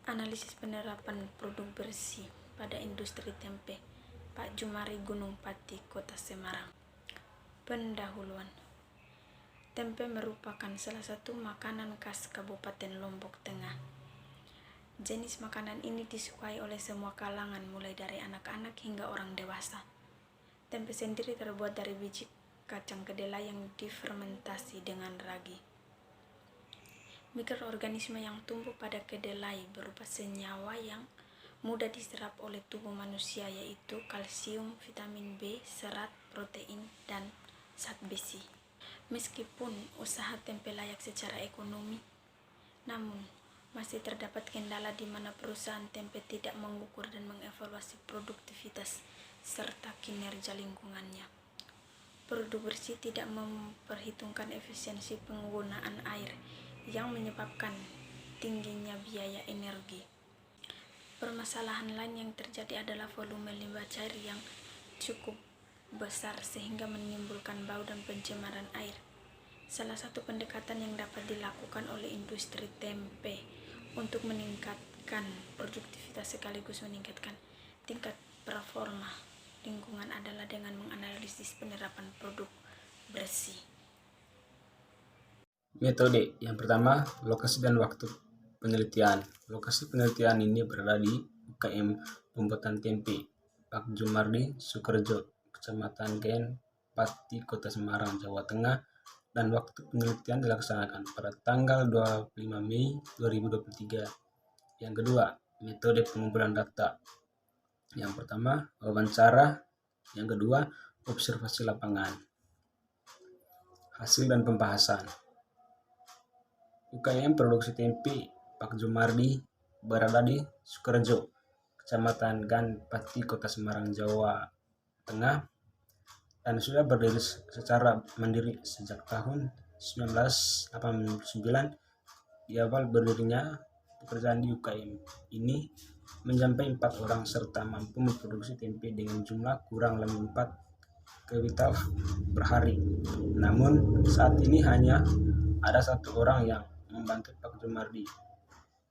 Analisis penerapan produk bersih pada industri tempe, Pak Jumari, Gunung Pati, Kota Semarang. Pendahuluan. Tempe merupakan salah satu makanan khas Kabupaten Lombok Tengah. Jenis makanan ini disukai oleh semua kalangan, mulai dari anak-anak hingga orang dewasa. Tempe sendiri terbuat dari biji kacang kedelai yang difermentasi dengan ragi. Mikroorganisme yang tumbuh pada kedelai berupa senyawa yang mudah diserap oleh tubuh manusia, yaitu kalsium, vitamin B, serat, protein, dan zat besi. Meskipun usaha tempe layak secara ekonomi, namun masih terdapat kendala di mana perusahaan tempe tidak mengukur dan mengevaluasi produktivitas serta kinerja lingkungannya. Produk bersih tidak memperhitungkan efisiensi penggunaan air yang menyebabkan tingginya biaya energi. Permasalahan lain yang terjadi adalah volume limbah cair yang cukup besar sehingga menimbulkan bau dan pencemaran air. Salah satu pendekatan yang dapat dilakukan oleh industri tempe untuk meningkatkan produktivitas sekaligus meningkatkan tingkat performa lingkungan adalah dengan menganalisis penerapan produk bersih. Metode yang pertama, lokasi dan waktu penelitian. Lokasi penelitian ini berada di UKM Pembuatan Tempe Pak Jumardi, Sukorejo, Kecamatan Gen, Pati, Kota Semarang, Jawa Tengah, dan waktu penelitian dilaksanakan pada tanggal 25 Mei 2023. Yang kedua, metode pengumpulan data. Yang pertama, wawancara. Yang kedua, observasi lapangan. Hasil dan pembahasan. UKM Produksi Tempe Pak Jumardi berada di Sukorejo, Kecamatan Gan, Pati, Kota Semarang, Jawa Tengah, dan sudah berdiri secara mandiri sejak tahun 1989. Di awal berdirinya pekerjaan di UKM ini mencapai 4 orang serta mampu memproduksi tempe dengan jumlah kurang lebih 4 kuintal per hari. Namun saat ini hanya ada 1 orang yang membantu Pak Jumardi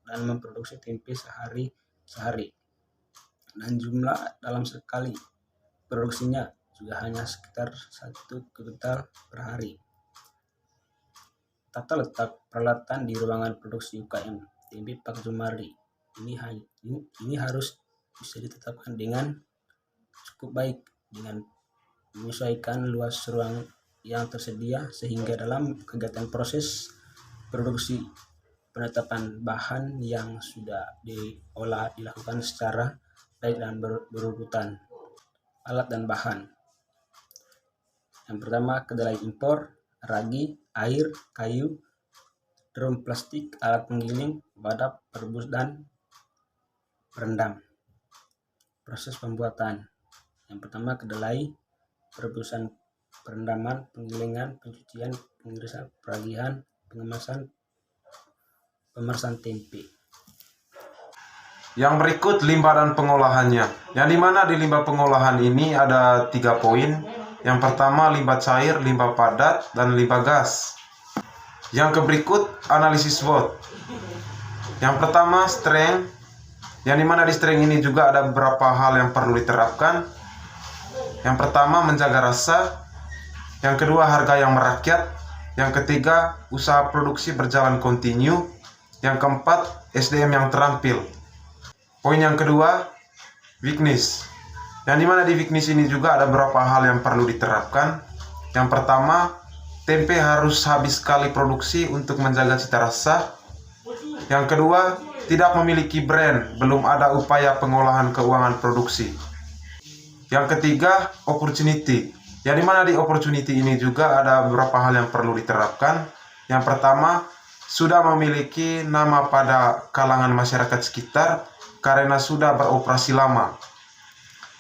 dan memproduksi tempe sehari, dan jumlah dalam sekali produksinya juga hanya sekitar 1 kuintal per hari. Tata letak peralatan di ruangan produksi UKM tempe Pak Jumardi ini harus bisa ditetapkan dengan cukup baik dengan menyesuaikan luas ruang yang tersedia, sehingga dalam kegiatan proses produksi penetapan bahan yang sudah diolah dilakukan secara baik dan berurutan. Alat dan bahan. Yang pertama, kedelai impor, ragi, air, kayu, drum plastik, alat penggiling, wadah perebus, dan perendam. Proses pembuatan. Yang pertama, kedelai, perebusan, perendaman, penggilingan, pencucian, pengirisan, peragihan, pengemasan, pemerasan tempe. Yang berikut limbah dan pengolahannya. Yang dimana di limbah pengolahan ini ada 3 poin. Yang pertama, limbah cair, limbah padat, dan limbah gas. Yang berikut analisis SWOT. Yang pertama, strength. Yang dimana di strength ini juga ada beberapa hal yang perlu diterapkan. Yang pertama, menjaga rasa. Yang kedua, harga yang merakyat. Yang ketiga, usaha produksi berjalan kontinu. Yang keempat, SDM yang terampil. Poin yang kedua, weakness. Yang dimana di weakness ini juga ada beberapa hal yang perlu diterapkan. Yang pertama, tempe harus habis sekali produksi untuk menjaga cita rasa. Yang kedua, tidak memiliki brand, belum ada upaya pengolahan keuangan produksi. Yang ketiga, opportunity. Yang dimana di opportunity ini juga ada beberapa hal yang perlu diterapkan. Yang pertama, sudah memiliki nama pada kalangan masyarakat sekitar karena sudah beroperasi lama.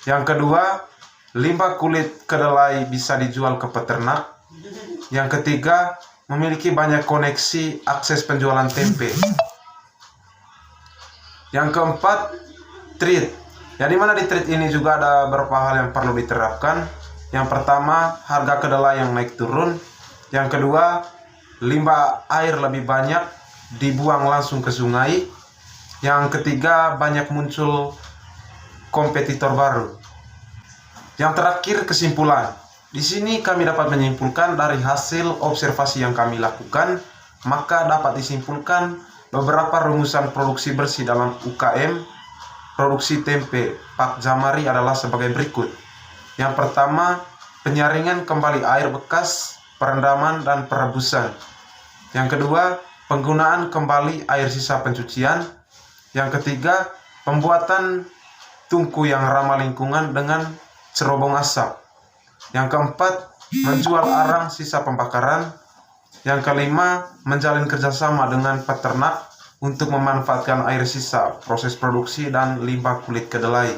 Yang kedua, limbah kulit kedelai bisa dijual ke peternak. Yang ketiga, memiliki banyak koneksi akses penjualan tempe. Yang keempat, treat. Yang dimana di treat ini juga ada beberapa hal yang perlu diterapkan. Yang pertama, harga kedelai yang naik turun. Yang kedua, limbah air lebih banyak dibuang langsung ke sungai. Yang ketiga, banyak muncul kompetitor baru. Yang terakhir, kesimpulan. Di sini kami dapat menyimpulkan dari hasil observasi yang kami lakukan, maka dapat disimpulkan beberapa rumusan produksi bersih dalam UKM produksi tempe Pak Jamari adalah sebagai berikut. Yang pertama, penyaringan kembali air bekas, perendaman dan perebusan. Yang kedua, penggunaan kembali air sisa pencucian. Yang ketiga, pembuatan tungku yang ramah lingkungan dengan cerobong asap. Yang keempat, menjual arang sisa pembakaran. Yang kelima, menjalin kerjasama dengan peternak untuk memanfaatkan air sisa proses produksi dan limbah kulit kedelai.